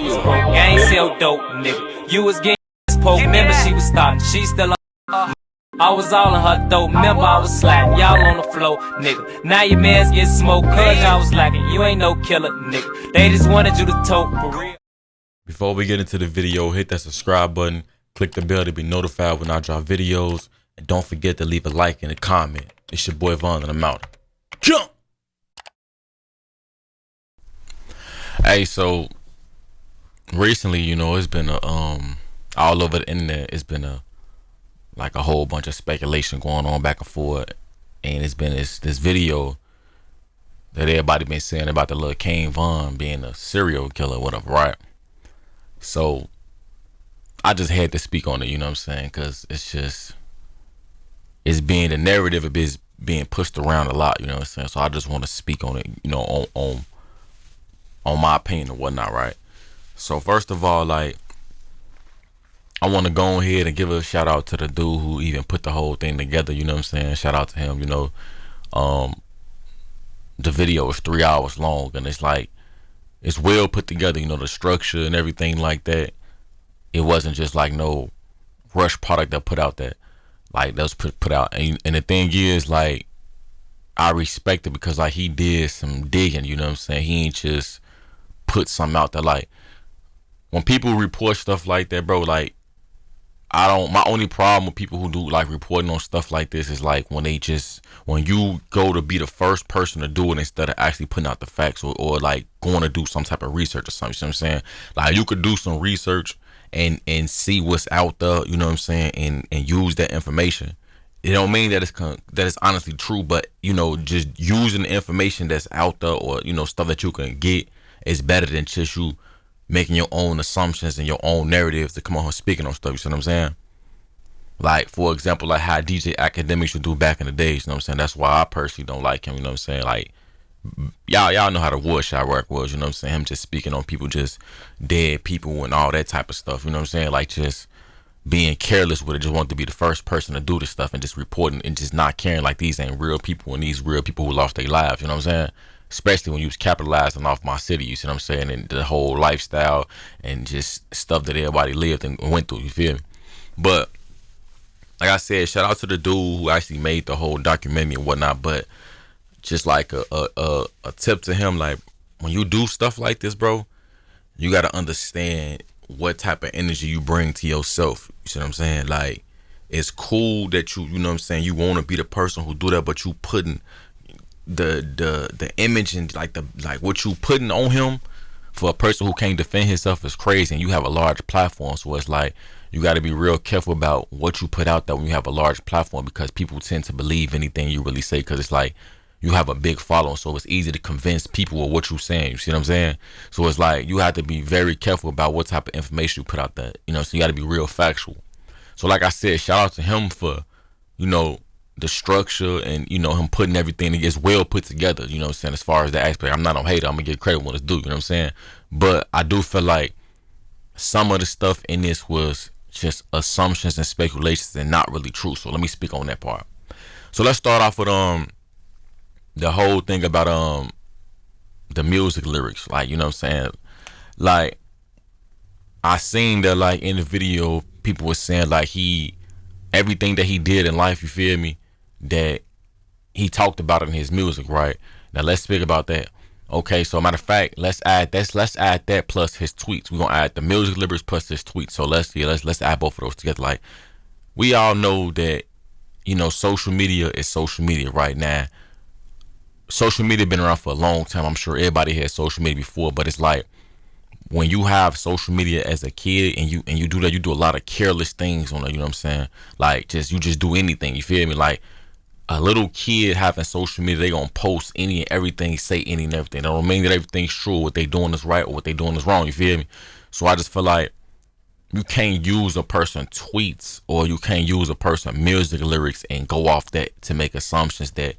was broke. I ain't sell dope, nigga. You was getting poke. Remember she was starting. She still on. I was all in her throat. Remember I was sliding. Y'all on the floor, nigga. Now your mans get smoked. Cause I was lacking. You ain't no killer, nigga. They just wanted you to talk for real. Before we get into the video, hit that subscribe button. Click the bell to be notified when I drop videos. And don't forget to leave a like and a comment. It's your boy Von and I'm out. Jump! Hey, so recently, you know, it's been a all over the internet, it's been a whole bunch of speculation going on back and forth. And it's been this video that everybody been saying about the little King Von being a serial killer or whatever, right? So I just had to speak on it, you know what I'm saying? Cause it's being the narrative is being pushed around a lot, you know what I'm saying? So I just want to speak on it, you know, on my opinion and whatnot, right? So first of all, like, I want to go ahead and give a shout out to the dude who even put the whole thing together, you know what I'm saying? Shout out to him, you know. The video is 3 hours long and it's like, it's well put together, you know, the structure and everything like that. It wasn't just like no rush product that put out that was put out. And the thing is, like, I respect it because like he did some digging, you know what I'm saying? He ain't just put something out there. Like, when people report stuff like that, bro, like, my only problem with people who do like reporting on stuff like this is like when you go to be the first person to do it instead of actually putting out the facts or like going to do some type of research or something. You know what I'm saying? Like, you could do some research and see what's out there, you know what I'm saying, and use that information. It don't mean that it's honestly true, but you know, just using the information that's out there or, you know, stuff that you can get is better than just you making your own assumptions and your own narratives to come on here speaking on stuff. You see what I'm saying? Like, for example, like how DJ Academics would do back in the days. You know what I'm saying? That's why I personally don't like him. You know what I'm saying? Like, y'all know how the wood shot work was. You know what I'm saying? Him just speaking on people, just dead people and all that type of stuff. You know what I'm saying? Like, just being careless with it. Just want to be the first person to do this stuff and just reporting and just not caring like these ain't real people and these real people who lost their lives. You know what I'm saying? Especially when you was capitalizing off my city, you see what I'm saying, and the whole lifestyle and just stuff that everybody lived and went through, you feel me? But like I said, shout out to the dude who actually made the whole documentary and whatnot. But just like a tip to him, like, when you do stuff like this, bro, you got to understand what type of energy you bring to yourself. You see what I'm saying? Like, it's cool that you know what I'm saying, you want to be the person who do that, but you putting the image and like what you putting on him for a person who can't defend himself is crazy. And you have a large platform, so it's like you got to be real careful about what you put out there when you have a large platform, because people tend to believe anything you really say, because it's like you have a big following, so it's easy to convince people of what you're saying. You see what I'm saying? So it's like you have to be very careful about what type of information you put out there, you know. So you got to be real factual. So like I said, shout out to him for, you know, the structure and, you know, him putting everything is well put together, you know what I'm saying, as far as that aspect. I'm not a hater, I'm gonna get credit when it's due, you know what I'm saying? But I do feel like some of the stuff in this was just assumptions and speculations and not really true. So let me speak on that part. So let's start off with the whole thing about the music lyrics. Like, you know what I'm saying, like, I seen that like in the video people were saying like everything that he did in life, you feel me, that he talked about it in his music, right? Now let's speak about that. Okay, so matter of fact, let's add that plus his tweets. We're gonna add the music lyrics plus his tweets. So let's add both of those together. Like, we all know that, you know, social media is social media right now. Social media been around for a long time. I'm sure everybody had social media before, but it's like when you have social media as a kid and you do that, you do a lot of careless things on it, you know what I'm saying? Like, you just do anything, you feel me? Like, a little kid having social media, they gonna post any and everything, say any and everything. That don't mean that everything's true, what they doing is right or what they doing is wrong, you feel me? So I just feel like you can't use a person tweets or you can't use a person music lyrics and go off that to make assumptions that,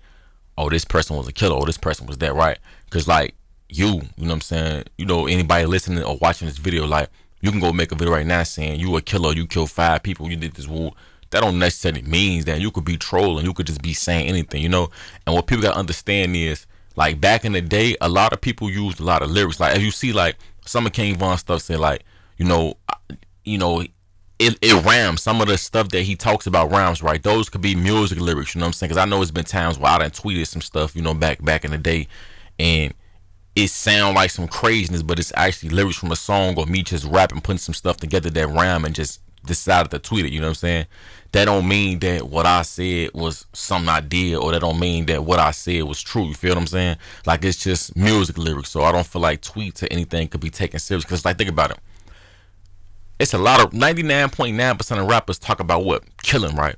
oh, this person was a killer or this person was that, right? Because like, you know what I'm saying, you know, anybody listening or watching this video, like, you can go make a video right now saying you a killer, you killed 5 people, you did this. Well, that don't necessarily mean that. You could be trolling, you could just be saying anything, you know. And what people gotta understand is, like, back in the day, a lot of people used a lot of lyrics. Like, as you see, like, some of King Von stuff said like, you know, you know, it rhymes. Some of the stuff that he talks about rhymes, right? Those could be music lyrics, you know what I'm saying? Because I know it's been times where I done tweeted some stuff, you know, back in the day, and it sound like some craziness, but it's actually lyrics from a song or me just rapping, putting some stuff together that rhyme and just decided to tweet it, you know what I'm saying? That don't mean that what I said was something I did, or that don't mean that what I said was true, you feel what I'm saying? Like, it's just music lyrics, so I don't feel like tweets or anything could be taken serious, because like, think about it. It's a lot of 99.9% of rappers talk about what? Killing, right?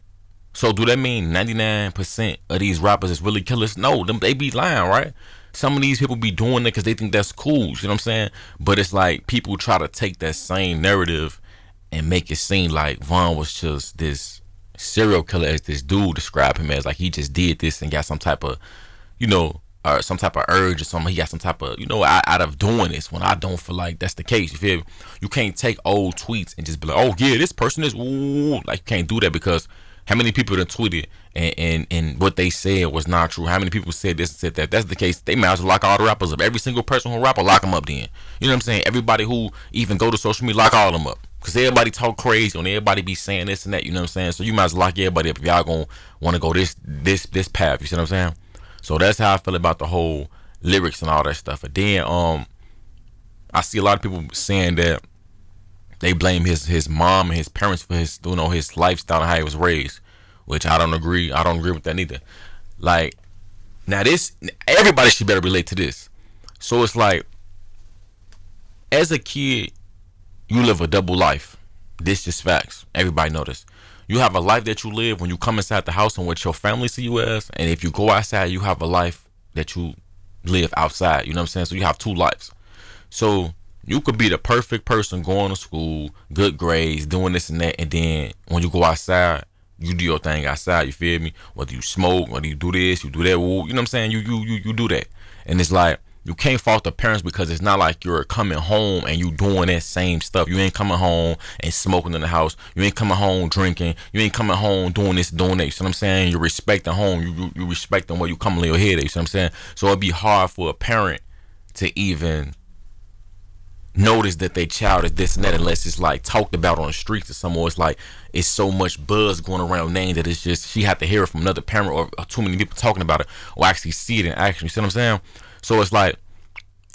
So do that mean 99% of these rappers is really killers? No, they be lying, right? Some of these people be doing it because they think that's cool, you know what I'm saying? But it's like people try to take that same narrative and make it seem like Von was just this serial killer, as this dude described him as, like he just did this and got some type of, you know, or some type of urge or something. He got some type of, you know, out of doing this, when I don't feel like that's the case. You feel me? You can't take old tweets and just be like, oh yeah, this person is ooh. Like, you can't do that, because how many people that tweeted and what they said was not true? How many people said this and said that? That's the case. They might as well lock all the rappers up. Every single person who rapper, lock them up then. You know what I'm saying? Everybody who even go to social media, lock all them up. Because everybody talk crazy and everybody be saying this and that. You know what I'm saying? So you might as well lock everybody up if y'all gonna want to go this path. You see what I'm saying? So that's how I feel about the whole lyrics and all that stuff. And then I see a lot of people saying that they blame his mom and his parents for his, you know, his lifestyle and how he was raised, which I don't agree. I don't agree with that neither. Like, now this, everybody should better relate to this. So it's like, as a kid, you live a double life. This just facts. Everybody know this. You have a life that you live when you come inside the house and what your family see you as, and if you go outside, you have a life that you live outside. You know what I'm saying? So you have two lives. So you could be the perfect person, going to school, good grades, doing this and that, and then when you go outside, you do your thing outside. You feel me? Whether you smoke, whether you do this, you do that. You know what I'm saying? You do that, and it's like, you can't fault the parents, because it's not like you're coming home and you doing that same stuff. You ain't coming home and smoking in the house. You ain't coming home drinking. You ain't coming home doing this, doing that. You see what I'm saying? You're respecting home. You respecting where you come in your head at. You see what I'm saying? So it'd be hard for a parent to even notice that their child is this and that, unless it's like talked about on the streets or somewhere. It's like, it's so much buzz going around name that it's just, she had to hear it from another parent, or too many people talking about it, or actually see it in action. You see what I'm saying? So it's like,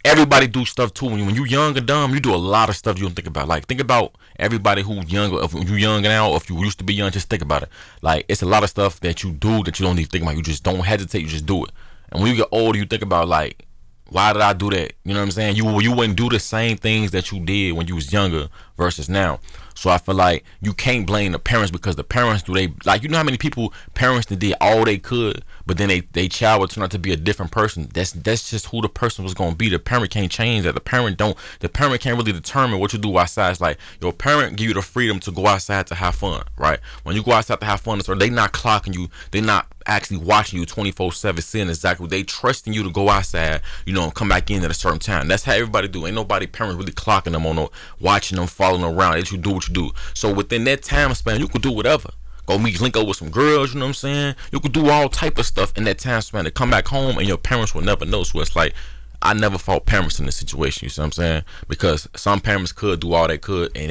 everybody do stuff too. When you young and dumb, you do a lot of stuff you don't think about. Like, think about everybody who's younger. If you young now, or if you used to be young, just think about it. Like, it's a lot of stuff that you do that you don't even think about. You just don't hesitate. You just do it. And when you get older, you think about, like, why did I do that? You know what I'm saying? You wouldn't do the same things that you did when you was younger versus now. So I feel like you can't blame the parents, because the parents like, you know how many people, parents that did all they could, but then they child would turn out to be a different person. That's just who the person was gonna be. The parent can't change that. The parent can't really determine what you do outside. It's like, your parent give you the freedom to go outside to have fun, right? When you go outside to have fun, so they not clocking you, they not actually watching you 24/7, seeing exactly, they trusting you to go outside, you know, and come back in at a certain time. That's how everybody do. Ain't nobody parents really clocking them on, no, watching them, following around. They you do what you do. So within that time span, you could do whatever. Go meet, link up with some girls, you know what I'm saying? You could do all type of stuff in that time span to come back home, and your parents will never know. So it's like, I never fault parents in this situation, you see what I'm saying? Because some parents could do all they could, and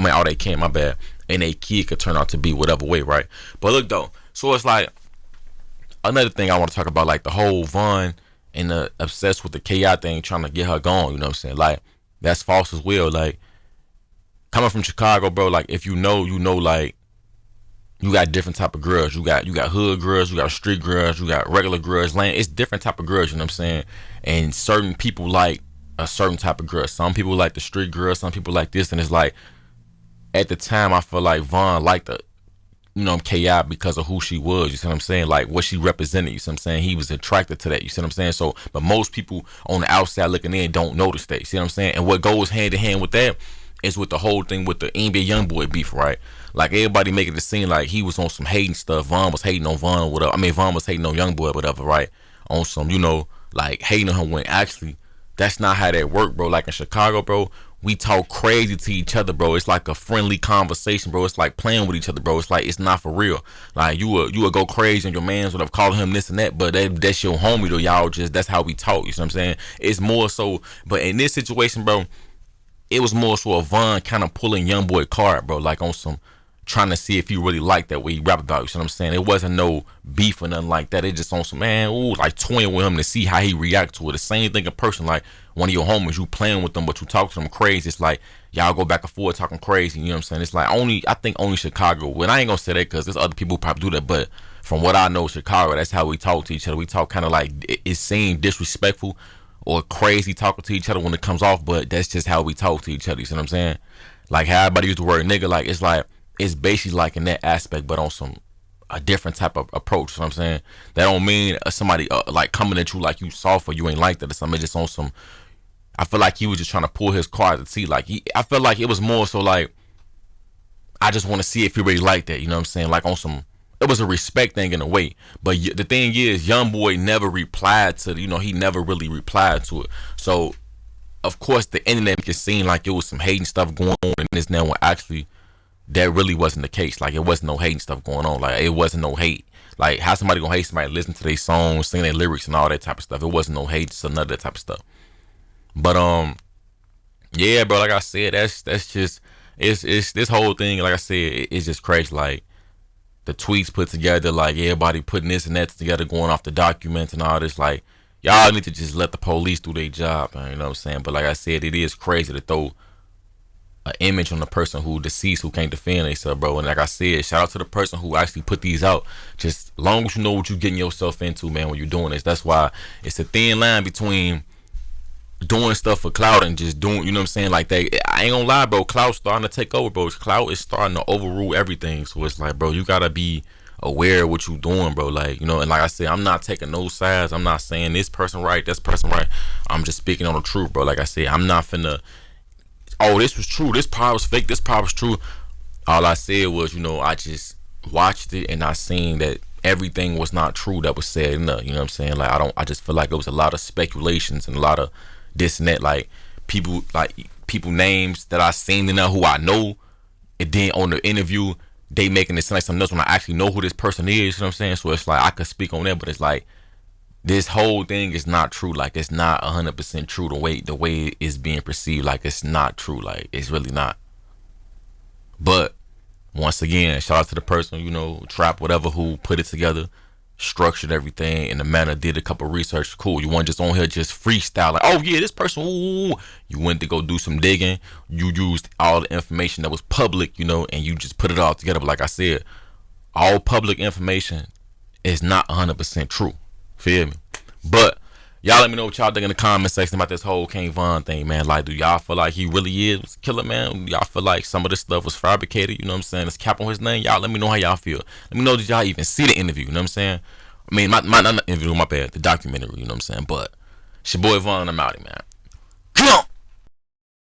all they can, my bad, and a kid could turn out to be whatever way, right? But look though, so it's like, another thing I want to talk about, like the whole Von and the obsessed with the KI thing, trying to get her gone, you know what I'm saying? Like, that's false as well. Like, coming from Chicago, bro, like, if you know, like, you got different type of girls. You got hood girls, you got street girls, you got regular girls, land. It's different type of girls, you know what I'm saying? And certain people like a certain type of girl. Some people like the street girls, some people like this, and it's like, at the time, I feel like Von liked the, you know, KI because of who she was, you see what I'm saying? Like, what she represented, you see what I'm saying? He was attracted to that, you see what I'm saying? So, but most people on the outside looking in don't notice that, you see what I'm saying? And what goes hand in hand with that is with the whole thing with the NBA Youngboy beef, right? Like, everybody making it seem like he was on some hating stuff. Von was hating on Von, whatever. I mean, Von was hating on Youngboy, whatever, right? On some, you know, like, hating on him, when actually that's not how that worked, bro. Like, in Chicago, bro, we talk crazy to each other, bro. It's like a friendly conversation, bro. It's like playing with each other, bro. It's like it's not for real. Like you would go crazy and your mans would have called him this and that, but that's your homie though. Y'all just that's how we talk. You know what I'm saying? It's more so, but in this situation, bro, it was more so a Von kind of pulling young boy card, bro. Like on some trying to see if he really liked that way he rap about. You know what I'm saying? It wasn't no beef or nothing like that. It just on some man, like toying with him to see how he react to it. The same thing in person, like one of your homies, you playing with them, but you talk to them crazy. It's like y'all go back and forth talking crazy. You know what I'm saying? It's like I think only Chicago. Well, I ain't gonna say that because there's other people who probably do that, but from what I know, Chicago, that's how we talk to each other. We talk kind of like it seems disrespectful or crazy talking to each other when it comes off, but that's just how we talk to each other. You see what I'm saying? Like how everybody use the word nigga, like it's basically like in that aspect, but on some a different type of approach. You know what I'm saying? That don't mean somebody like coming at you like you soft or you ain't like that or something. It's just on some. I feel like he was just trying to pull his card to see. Like I feel like it was more so like I just want to see if he really like that. You know what I'm saying? Like on some. It was a respect thing in a way, but the thing is, young boy never replied to. He never really replied to it. So, of course, the internet can seem like it was some hating stuff going on in this now when actually that really wasn't the case. Like it wasn't no hating stuff going on. Like it wasn't no hate. Like how somebody gonna hate somebody listen to their songs, sing their lyrics and all that type of stuff. It wasn't no hate, so none of that type of stuff. But yeah, bro. Like I said, that's just it's this whole thing. Like I said, it's just crazy. Like the tweets put together, like everybody putting this and that together, going off the documents and all this. Like y'all need to just let the police do their job, man. You know what I'm saying? But like I said, it is crazy to throw an image on the person who deceased who can't defend themselves, bro. And like I said, shout out to the person who actually put these out. Just as long as you know what you're getting yourself into, man, when you're doing this. That's why it's a thin line between doing stuff for clout and just doing, you know what I'm saying? Like that, I ain't gonna lie, bro. Clout's starting to take over, bro. Clout is starting to overrule everything. So it's like, bro, you gotta be aware of what you doing, bro. Like, and like I said, I'm not taking no sides. I'm not saying this person right, this person right. I'm just speaking on the truth, bro. Like I said, I'm not finna, oh, this was true, this part was fake, this part was true. All I said was, I just watched it and I seen that everything was not true that was said in the, you know what I'm saying? Like I just feel like it was a lot of speculations and a lot of this and that, like people names that I seen in there who I know, and then on the interview they making it sound like something else when I actually know who this person is. You know what I'm saying? So it's like I could speak on that, but it's like this whole thing is not true. Like it's not 100% true the way it's being perceived. Like it's not true. Like it's really not. But once again, shout out to the person, Trap, whatever, who put it together, structured everything in the manner, did a couple research. Cool. You weren't just on here just freestyle like, oh yeah, this person. Ooh. You went to go do some digging. You used all the information that was public, and you just put it all together. But like I said, all public information is not 100% true. Feel me? But y'all let me know what y'all think in the comment section about this whole King Von thing, man. Like, do y'all feel like he really is a killer, man? Y'all feel like some of this stuff was fabricated? You know what I'm saying? It's cap on his name. Y'all let me know how y'all feel. Let me know, did y'all even see the interview? You know what I'm saying? I mean, not the interview, my bad. The documentary, you know what I'm saying? But it's your boy Von, I'm out, man.